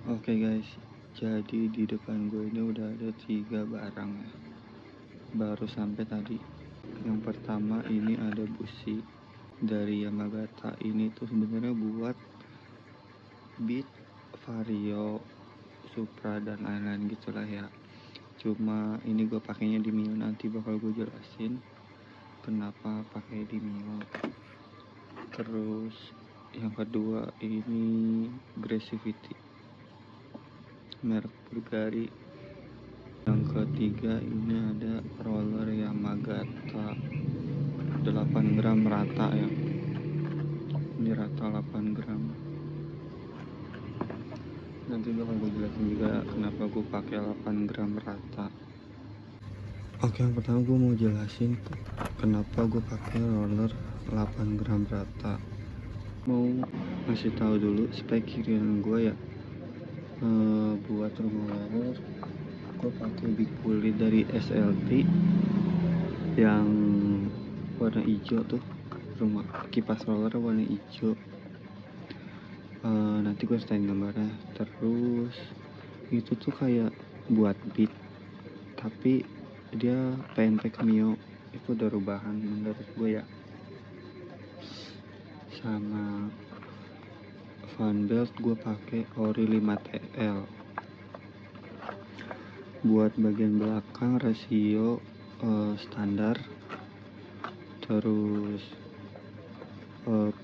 Oke guys, jadi di depan gue ini udah ada 3 barang ya, baru sampai tadi. Yang pertama ini ada busi dari Yamagata. Ini tuh sebenarnya buat beat, vario, supra dan lain-lain gitulah ya. Cuma ini gue pakainya di Mio, nanti bakal gue jelasin kenapa pakai di Mio. Terus yang kedua ini Aggressivity, merek Bulgari. Yang ketiga ini ada roller Yamagata 8 gram rata ya, ini rata 8 gram. Nanti bakal gue jelasin juga kenapa gue pakai 8 gram rata. Oke, yang pertama gue mau jelasin kenapa gue pakai roller 8 gram rata. Mau ngasih tahu dulu spek kirian gue ya. Buat rumah roller gue pakai Big Bully dari SLT yang warna hijau tuh, rumah kipas roller warna hijau. Nanti gue setain gambarnya. Terus itu tuh kayak buat beat, tapi dia pendek Mio, itu udah rubahan menurut gue ya. Sama fan belt gue pakai Ori 5TL. Buat bagian belakang rasio standar. Terus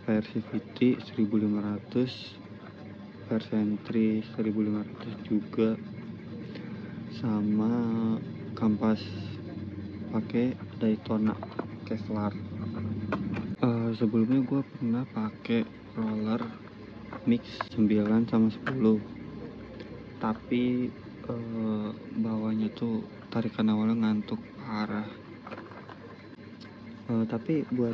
Persivity 1500, Persentry 1500 juga. Sama kampas pakai Daytona Kevlar. Sebelumnya gue pernah pakai roller mix 9 sama 10, tapi bawahnya tuh tarikan awalnya ngantuk parah. Tapi buat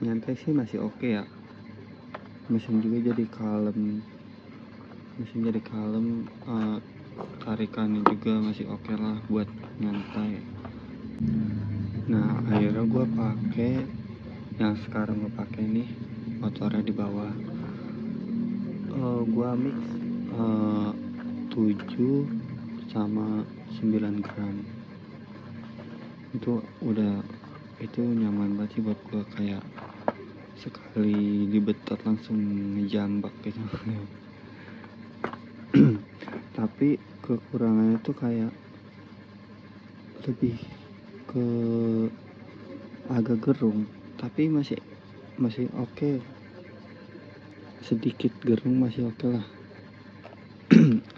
nyantai sih masih oke ya. Mesin jadi kalem, tarikannya juga masih oke lah buat nyantai. Nah, akhirnya gue pakai yang sekarang gue pakai nih, motornya di bawah. Gue mix 7 sama 9 gram. Itu nyaman banget sih buat gue, kayak sekali dibetot langsung ngejambak gitu. Tapi kekurangannya tuh kayak lebih ke agak gerung, tapi masih oke. Sedikit gerung masih oke lah.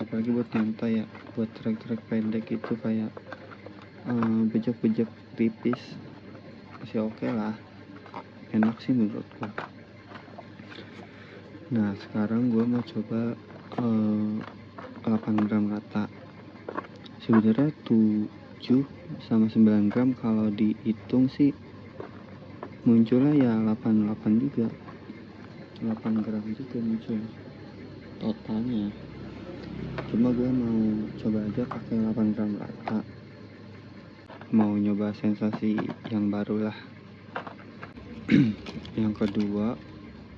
Apalagi buat nyantai ya, buat trek-trek pendek itu kayak bejek-bejek tipis masih oke lah, enak sih menurut gue. Nah, sekarang gue mau coba 8 gram rata. Sebenarnya 7 sama 9 gram kalau dihitung sih munculnya ya 88 juga, 8 gram juga muncul totalnya. Cuma gue mau coba aja pakai 8 gram rata, mau nyoba sensasi yang baru lah. Yang kedua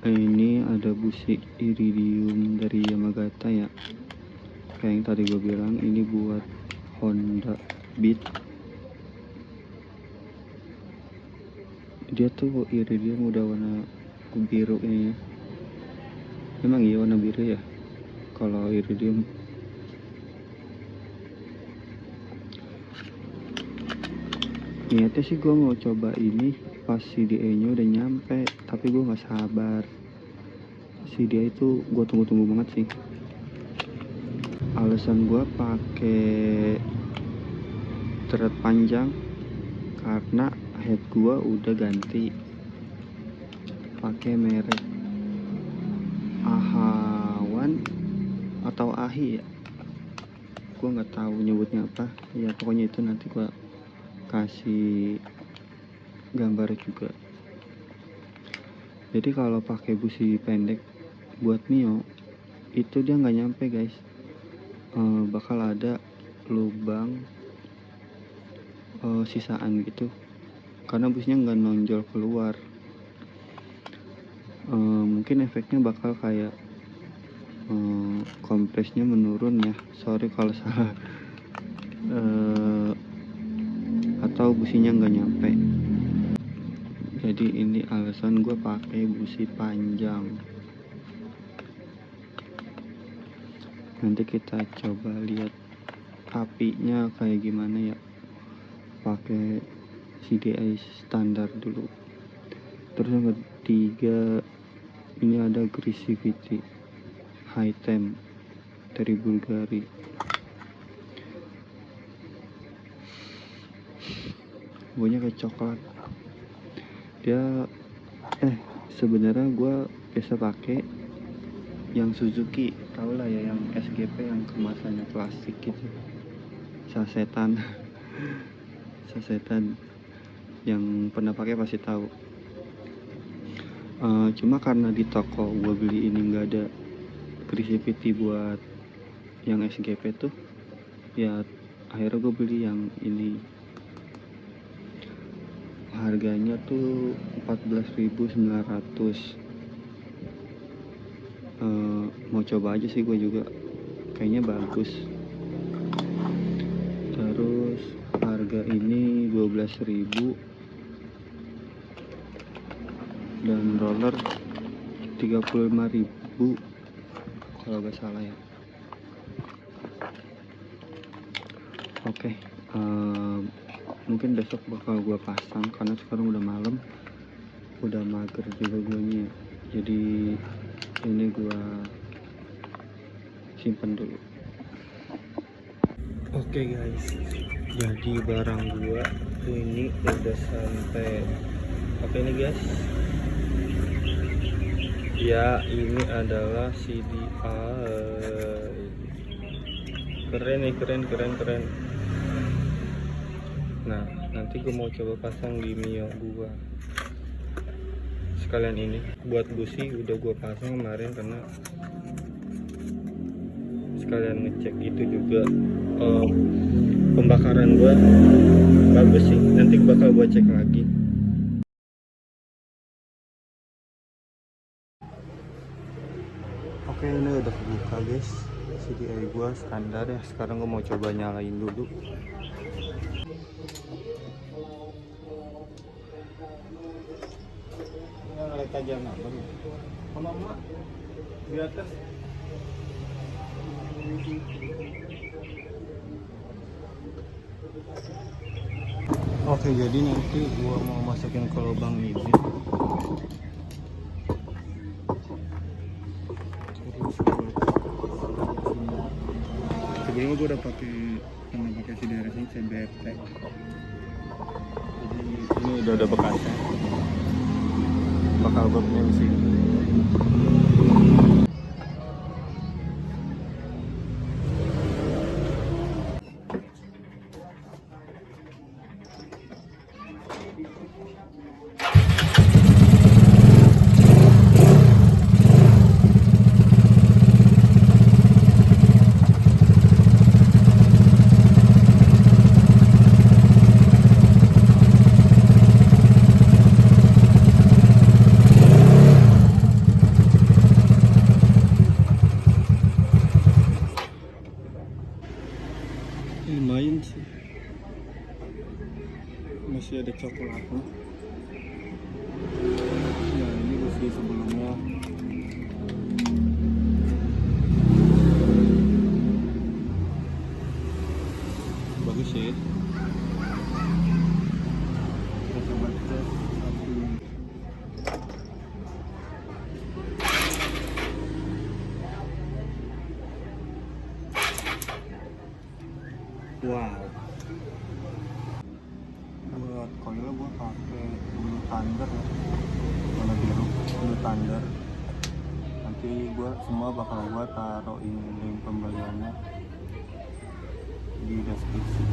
ini ada busi iridium dari Yamagata ya, kayak yang tadi gue bilang, ini buat Honda Beat. Dia tuh iridium udah warna biru ini. Emang iya warna biru ya kalau iridium. Niatnya sih gue mau coba ini pas CDA nya udah nyampe, tapi gue gak sabar. CDA itu gue tunggu-tunggu banget sih. Alasan gue pakai thread panjang karena head gue udah ganti pakai merek Ahawan atau Ahi ya, gue nggak tahu nyebutnya apa ya. Pokoknya itu nanti gue kasih gambar juga. Jadi kalau pakai busi pendek buat Mio itu dia nggak nyampe guys. Bakal ada lubang sisaan gitu karena busnya nggak nonjol keluar. Mungkin efeknya bakal kayak kompresnya menurun ya, sorry kalau salah, atau businya nggak nyampe. Jadi ini alasan gue pakai busi panjang. Nanti kita coba lihat apinya kayak gimana ya, pakai CDI standar dulu. Terus yang ketiga, ini ada Aggressivity High Temp dari Bulgari. Baunya kayak coklat. Dia sebenarnya gue biasa pakai yang Suzuki, tau lah ya, yang SGP yang kemasannya plastik gitu, sasetan. Sasetan yang pernah pakai pasti tahu. Cuma karena di toko gue beli ini nggak ada Aggressivity buat yang SGP tuh, ya akhirnya gue beli yang ini. Harganya tuh 14.900. Mau coba aja sih gue juga, kayaknya bagus. Terus harga ini 12.000 dan roller 35.000 kalau gak salah ya. Oke, mungkin besok bakal gue pasang karena sekarang udah malam, udah mager juga guanya, jadi ini gue simpen dulu. Oke guys, jadi barang gue ini udah sampai. Oke nih guys, ya ini adalah CDI. Keren nih, keren. Nah, nanti gue mau coba pasang di Mio gua. Sekalian ini buat busi udah gue pasang kemarin, karena sekalian ngecek itu juga pembakaran gua bagus sih. Nanti bakal gue cek lagi. Oke, ini udah kebuka guys, CDI gua standar ya. Sekarang gue mau coba nyalain dulu. Aja sama mak di atas. Oke, jadi nanti gua mau masukin ke lubang ini. Sebelumnya gua udah pernah pakai CDI CBFT. Jadi ini udah ada bekasnya. Bakal gue punya di sini. Lumayan sih, masih ada coklatnya. Ya ini busi sebelumnya. Bagus sih. Kita coba cek api. Wow. Buat koilnya gue pakai Blue Thunder ya, warna biru, Blue Thunder. Nanti gue semua bakal gue taruh ini link pembeliannya di deskripsi.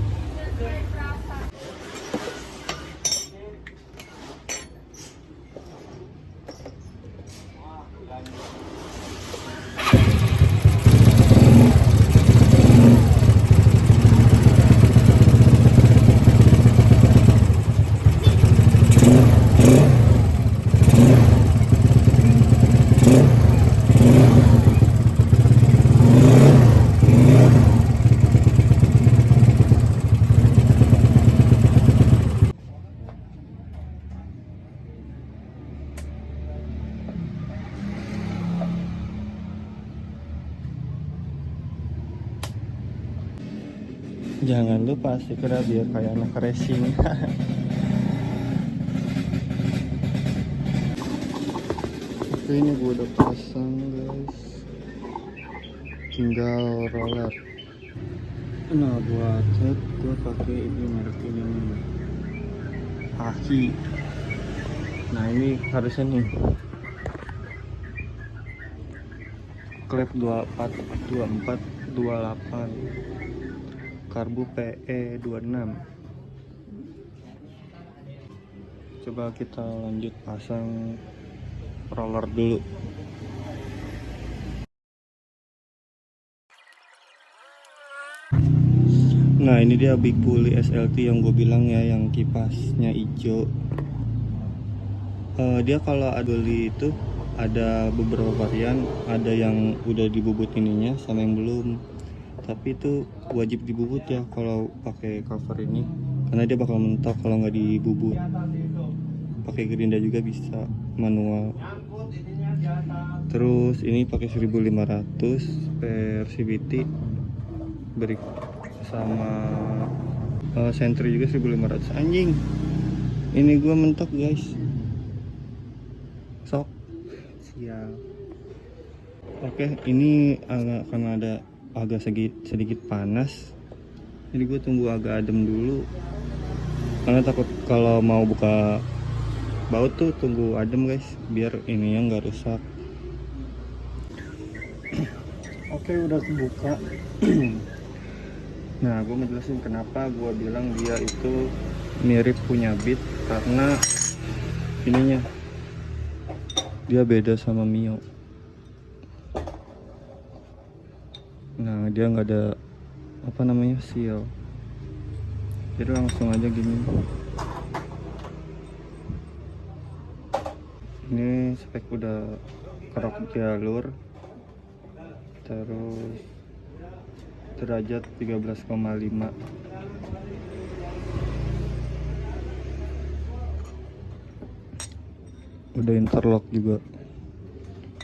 Jangan lupa stikernya biar kayak anak racing. Oke, ini gue udah pasang guys, tinggal roller. Nah buat head gue pakai ini merek ini nih, Aki. Nah ini harusnya nih klep 24 24 28, karbu PE 26. Coba kita lanjut pasang roller dulu. Nah ini dia Big Bully SLT yang gue bilang ya, yang kipasnya hijau. Dia kalau adoli itu ada beberapa varian, ada yang udah dibubut ininya sama yang belum. Tapi itu wajib dibubut ya kalau pakai cover ini, karena dia bakal mentok kalau nggak dibubut. Pakai gerinda juga bisa manual. Terus ini pakai 1500 per CVT, beri sama sentri juga 1500. Anjing, ini gua mentok guys, sok sial. Oke, ini karena agak sedikit panas, jadi gue tunggu agak adem dulu, karena takut kalau mau buka baut tuh tunggu adem guys, biar ini yang nggak rusak. Oke, udah kebuka. Nah gue ngejelasin kenapa gue bilang dia itu mirip punya Beat, karena ininya dia beda sama Mio. Nah dia nggak ada apa namanya seal, jadi langsung aja gini. Ini spek udah kerok jalur, terus derajat 13,5. Udah interlock juga,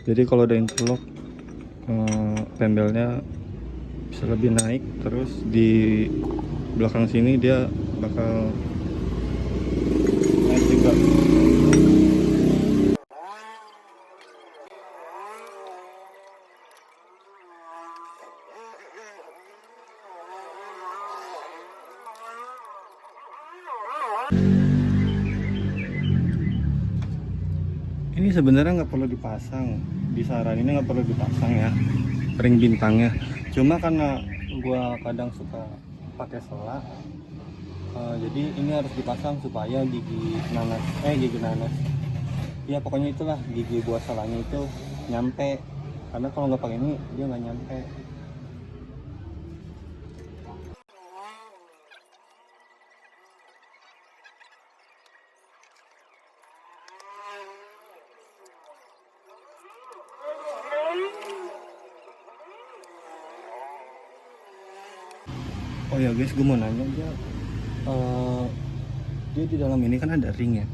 jadi kalau udah interlock pembelnya bisa lebih naik. Terus di belakang sini dia bakal naik juga. Ini sebenarnya nggak perlu dipasang, disaraninnya nggak perlu dipasang ya ring bintangnya. Cuma karena gua kadang suka pakai sela, jadi ini harus dipasang supaya gigi nanas ya, pokoknya itulah gigi buah selanya itu nyampe, karena kalau nggak pakai ini dia nggak nyampe. Oh ya guys, gue mau nanya, dia di dalam ini kan ada ring ya.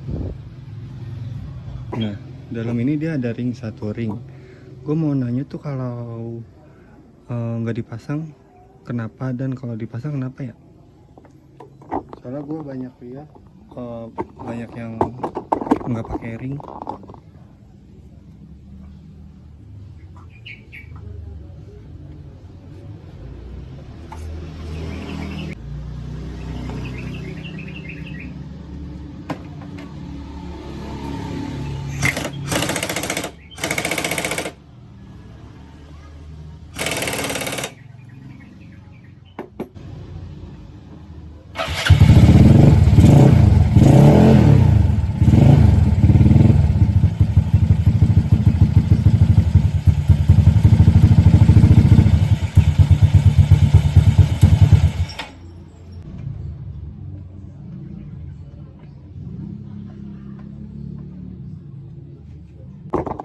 Nah dalam ini dia ada ring, satu ring. Gue mau nanya tuh, kalau nggak dipasang kenapa, dan kalau dipasang kenapa ya? Soalnya gue banyak lihat banyak yang nggak pakai ring.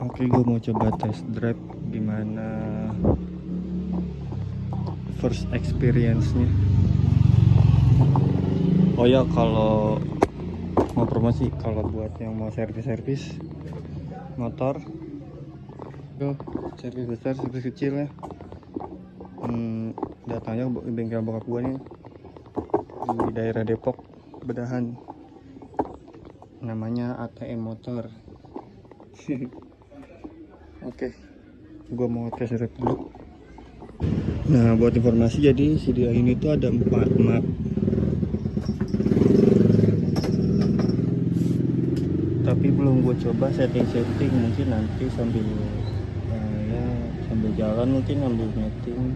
Oke, gue mau coba test drive gimana first experience-nya. Oh ya, kalau mau promosi, kalau buat yang mau servis motor, tuh servis besar, servis kecil ya, datangnya bengkel bokap gue nih. di daerah Depok Bedahan, namanya ATM motor. Oke, gua mau tes drive dulu. Nah, buat informasi, jadi CDI ini tuh ada 4 map. Tapi belum gue coba setting, mungkin nanti sambil ya sambil jalan mungkin ambil netting.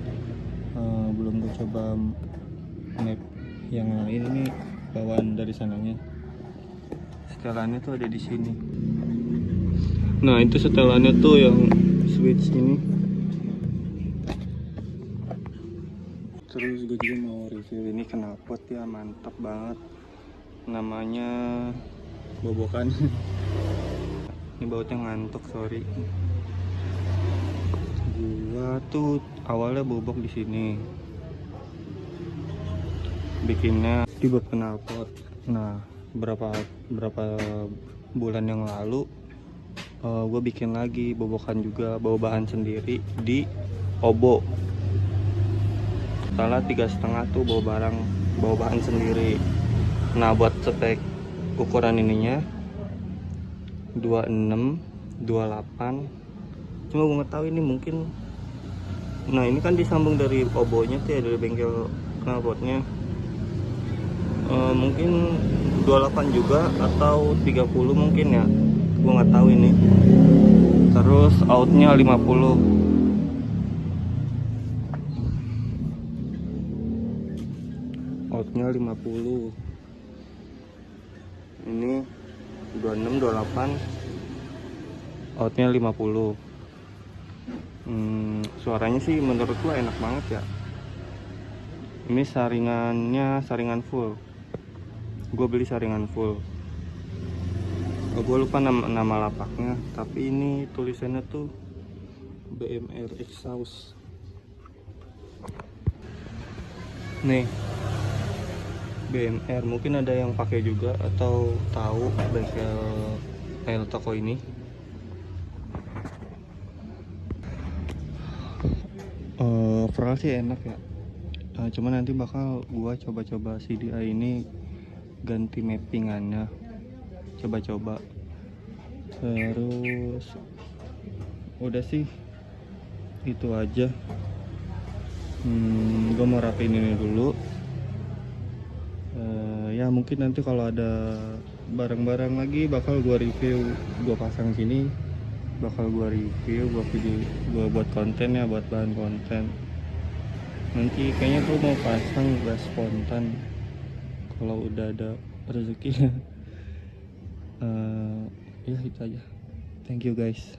Belum gue coba map yang lain, ini bawaan dari sananya. Setelannya tuh ada di sini. Nah, itu setelannya tuh yang switch ini. Terus gue juga mau review ini knalpot ya, mantap banget. Namanya bobokan. Ini bautnya ngantuk, sorry. Gua tuh awalnya bobok di sini. Bikinnya di bab knalpot. Nah, berapa bulan yang lalu gue bikin lagi bobokan juga, bawa bahan sendiri di Obo. Salah 3,5 tuh bawa bahan sendiri. Nah, buat spek ukuran ininya 26, 28. Cuma gue nggak tahu ini mungkin. Nah, ini kan disambung dari obonya tuh ya, dari bengkel knalpotnya. Mungkin 28 juga atau 30 mungkin ya, gue nggak tahu ini. Terus outnya 50. Outnya 50. Ini 26, 28, outnya 50. Suaranya sih menurut gua enak banget ya. Ini saringan full. Gue beli saringan full. Gue lupa nama lapaknya, tapi ini tulisannya tuh BMR Exhaust. Nih, BMR, mungkin ada yang pakai juga atau tahu bengkel toko ini. Overall sih enak ya. Cuma nanti bakal gua coba-coba CDI ini ganti mappingannya, coba-coba. Terus udah sih itu aja. Gua mau rapiin ini dulu. Ya mungkin nanti kalau ada barang-barang lagi bakal gua review, gua pasang sini, bakal gua review, gua buat konten ya, buat bahan konten. Nanti kayaknya gua mau pasang gas spontan kalau udah ada rezekinya. Ya itu aja. Thank you guys.